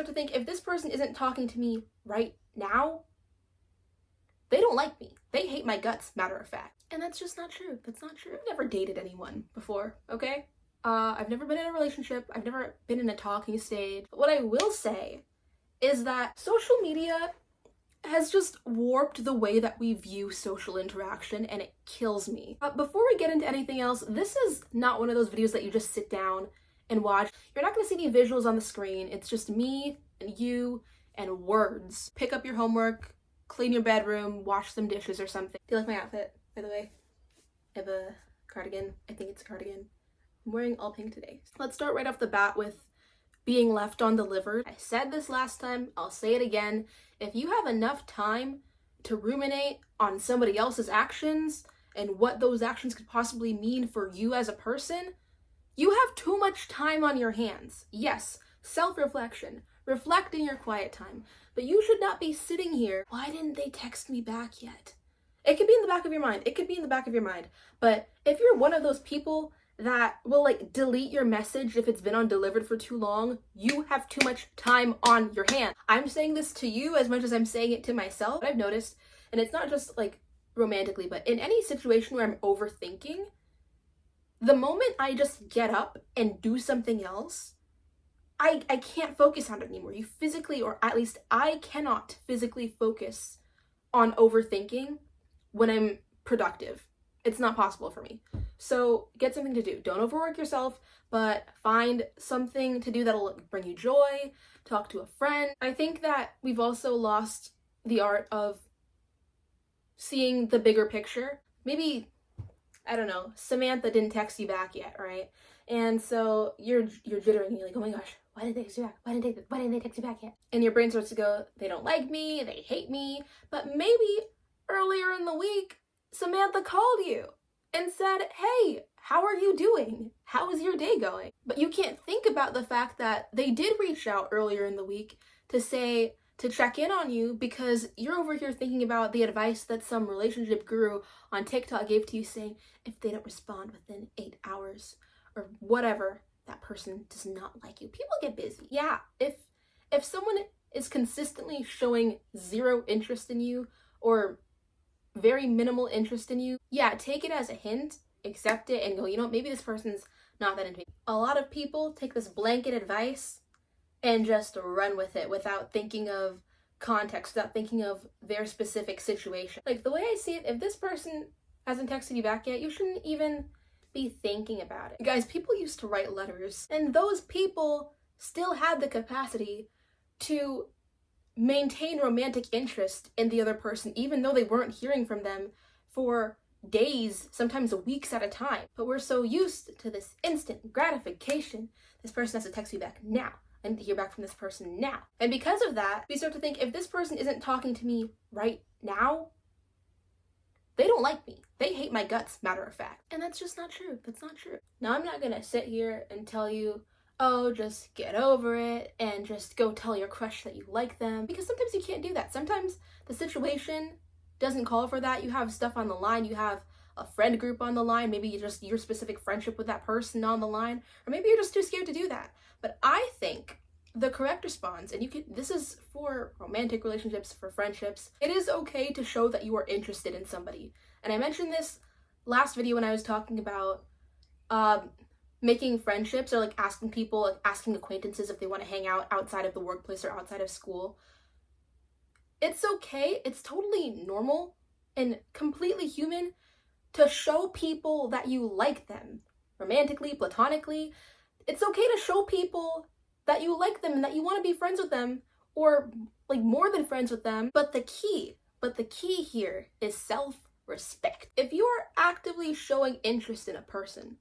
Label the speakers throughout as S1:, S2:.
S1: start to think, if this person isn't talking to me right now, they don't like me. They hate my guts, matter of fact. And that's just not true. That's not true. I've never dated anyone before, okay? I've never been in a relationship. I've never been in a talking stage. But what I will say is that social media has just warped the way that we view social interaction, and it kills me. Before we get into anything else, this is not one of those videos that you just sit down and watch. You're not gonna see any visuals on the screen. It's just me and you and words. Pick up your homework, clean your bedroom, wash some dishes or something. Do you like my outfit, by the way? I have a cardigan. I think it's a cardigan. I'm wearing all pink today. Let's start right off the bat with being left undelivered. I said this last time, I'll say it again. If you have enough time to ruminate on somebody else's actions and what those actions could possibly mean for you as a person, you have too much time on your hands. Yes, self-reflection. Reflect in your quiet time. But you should not be sitting here, why didn't they text me back yet? It could be in the back of your mind. It could be in the back of your mind. But if you're one of those people that will delete your message if it's been undelivered for too long, you have too much time on your hands. I'm saying this to you as much as I'm saying it to myself. I've noticed, and it's not just romantically, but in any situation where I'm overthinking, the moment I just get up and do something else, I can't focus on it anymore. You physically, or at least I cannot physically focus on overthinking when I'm productive. It's not possible for me. So get something to do. Don't overwork yourself, but find something to do that'll bring you joy. Talk to a friend. I think that we've also lost the art of seeing the bigger picture. Maybe, I don't know, Samantha didn't text you back yet, right? And so you're jittering. You're like, oh my gosh, why didn't they text you back? Why didn't they text you back yet? And your brain starts to go, they don't like me, they hate me. But maybe earlier in the week, Samantha called you and said, hey, how are you doing? How is your day going? But you can't think about the fact that they did reach out earlier in the week to check in on you, because you're over here thinking about the advice that some relationship guru on TikTok gave to you, saying if they don't respond within 8 hours or whatever, that person does not like you. People get busy. Yeah, if someone is consistently showing zero interest in you or very minimal interest in you, yeah, take it as a hint, accept it, and go, you know, maybe this person's not that into me. A lot of people take this blanket advice and just run with it without thinking of context, without thinking of their specific situation. The way I see it, if this person hasn't texted you back yet, you shouldn't even be thinking about it. Guys, people used to write letters, and those people still had the capacity to maintain romantic interest in the other person, even though they weren't hearing from them for days, sometimes weeks at a time. But we're so used to this instant gratification. This person has to text me back now. I need to hear back from this person now. And because of that, we start to think, if this person isn't talking to me right now, they don't like me. They hate my guts, matter of fact. And that's just not true. That's not true. Now, I'm not gonna sit here and tell you, oh, just get over it and just go tell your crush that you like them, because sometimes you can't do that. Sometimes the situation doesn't call for that. You have stuff on the line. You have a friend group on the line. Maybe you just your specific friendship with that person on the line, or maybe you're just too scared to do that. But I think the correct response, and this is for romantic relationships, for friendships, it is okay to show that you are interested in somebody. And I mentioned this last video when I was talking about making friendships, or asking people, asking acquaintances if they want to hang out outside of the workplace or outside of school. It's okay, it's totally normal and completely human to show people that you like them, romantically, platonically. It's okay to show people that you like them and that you want to be friends with them, or more than friends with them. But the key here is self-respect. If you are actively showing interest in a person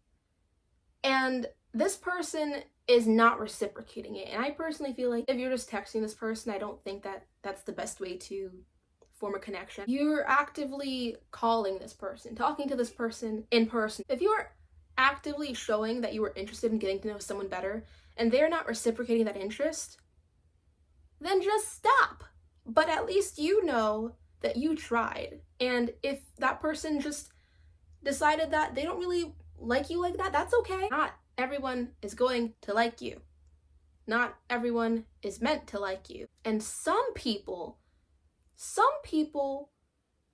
S1: and this person is not reciprocating it, and I personally feel like if you're just texting this person, I don't think that that's the best way to form a connection. You're actively calling this person, talking to this person in person. If you're actively showing that you are interested in getting to know someone better and they're not reciprocating that interest, then just stop. But at least you know that you tried. And if that person just decided that they don't really like you like that, that's okay. Not everyone is going to like you. Not everyone is meant to like you. And some people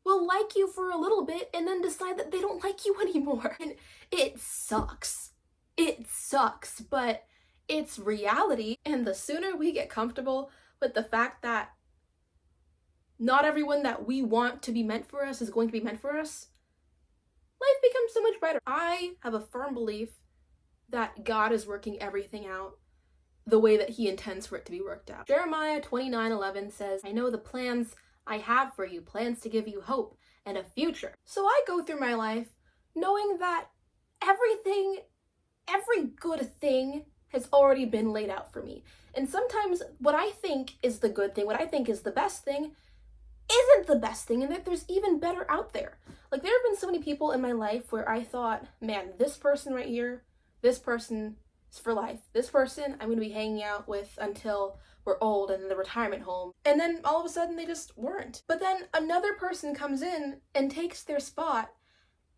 S1: will like you for a little bit and then decide that they don't like you anymore. And it sucks. It sucks, but it's reality. And the sooner we get comfortable with the fact that not everyone that we want to be meant for us is going to be meant for us, life becomes so much brighter. I have a firm belief that God is working everything out the way that he intends for it to be worked out. Jeremiah 29:11 says, I know the plans I have for you, plans to give you hope and a future. So I go through my life knowing that every good thing has already been laid out for me. And sometimes what I think is the good thing, what I think is the best thing, isn't the best thing, and that there's even better out there. Like, there have been so many people in my life where I thought, man, this person right here, this person is for life. This person I'm going to be hanging out with until we're old and in the retirement home. And then all of a sudden they just weren't. But then another person comes in and takes their spot,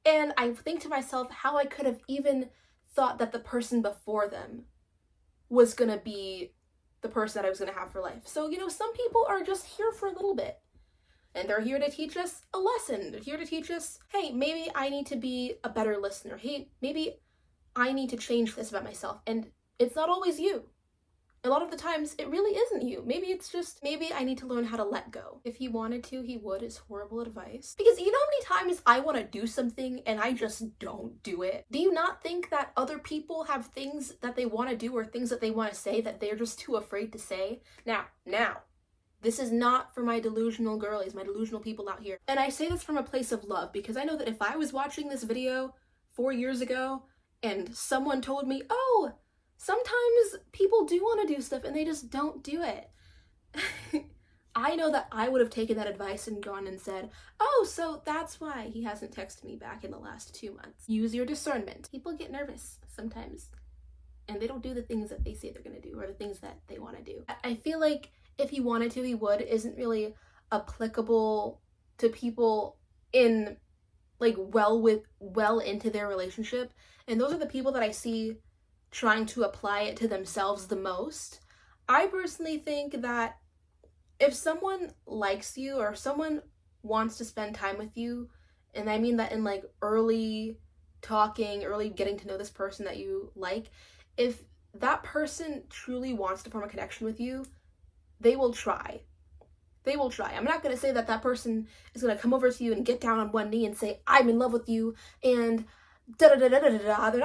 S1: and I think to myself how I could have even thought that the person before them was going to be the person that I was going to have for life. So, some people are just here for a little bit. And they're here to teach us a lesson. They're here to teach us, hey, maybe I need to be a better listener. Hey, maybe I need to change this about myself. And it's not always you. A lot of the times, it really isn't you. Maybe it's just, maybe I need to learn how to let go. If he wanted to, he would, is horrible advice. Because you know how many times I want to do something and I just don't do it? Do you not think that other people have things that they want to do or things that they want to say that they're just too afraid to say? Now, this is not for my delusional girlies, my delusional people out here. And I say this from a place of love, because I know that if I was watching this video 4 years ago and someone told me, oh, sometimes people do want to do stuff and they just don't do it, I know that I would have taken that advice and gone and said, oh, so that's why he hasn't texted me back in the last 2 months. Use your discernment. People get nervous sometimes and they don't do the things that they say they're going to do or the things that they want to do. I feel like if he wanted to, he would, isn't really applicable to people in well into their relationship. And those are the people that I see trying to apply it to themselves the most. I personally think that if someone likes you or if someone wants to spend time with you, and I mean that in early talking, early getting to know this person that you like, if that person truly wants to form a connection with you, they will try. They will try. I'm not going to say that that person is going to come over to you and get down on one knee and say, I'm in love with you, and da-da-da-da-da-da-da. They're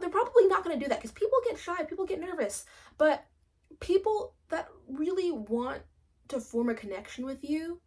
S1: probably not going to do that, because people get shy, people get nervous. But people that really want to form a connection with you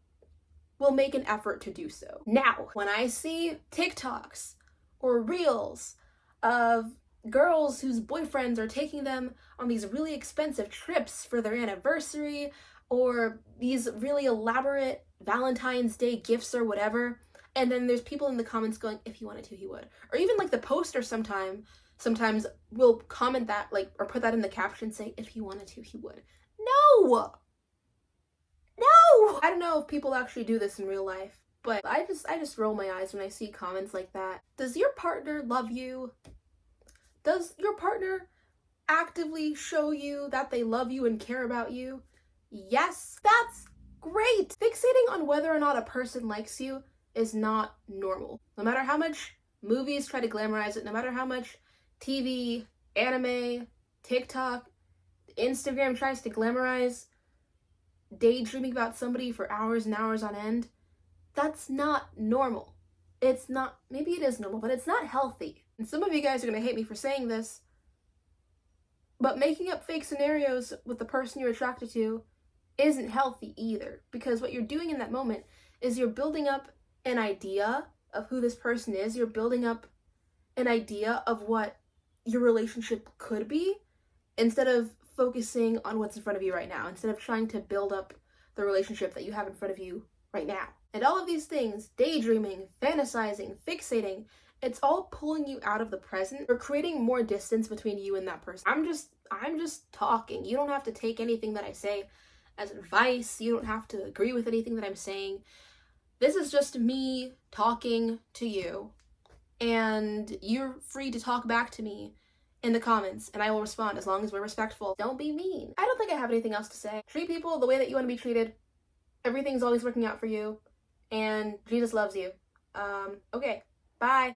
S1: will make an effort to do so. Now, when I see TikToks or Reels of girls whose boyfriends are taking them on these really expensive trips for their anniversary, or these really elaborate Valentine's Day gifts or whatever, and then there's people in the comments going, if he wanted to, he would. Or even the poster sometimes will comment that, or put that in the caption, say, if he wanted to, he would. No! I don't know if people actually do this in real life, but I just roll my eyes when I see comments like that. Does your partner love you? Does your partner actively show you that they love you and care about you? Yes, that's great. Fixating on whether or not a person likes you is not normal. No matter how much movies try to glamorize it, no matter how much TV, anime, TikTok, Instagram tries to glamorize daydreaming about somebody for hours and hours on end, that's not normal. It's not, maybe it is normal, but it's not healthy. And some of you guys are going to hate me for saying this, but making up fake scenarios with the person you're attracted to isn't healthy either, because what you're doing in that moment is you're building up an idea of who this person is. You're building up an idea of what your relationship could be, instead of focusing on what's in front of you right now, instead of trying to build up the relationship that you have in front of you right now. And all of these things, daydreaming, fantasizing, fixating, it's all pulling you out of the present or creating more distance between you and that person. I'm just talking. You don't have to take anything that I say as advice. You don't have to agree with anything that I'm saying. This is just me talking to you, and you're free to talk back to me in the comments and I will respond as long as we're respectful. Don't be mean. I don't think I have anything else to say. Treat people the way that you want to be treated. Everything's always working out for you, and Jesus loves you. Okay, bye.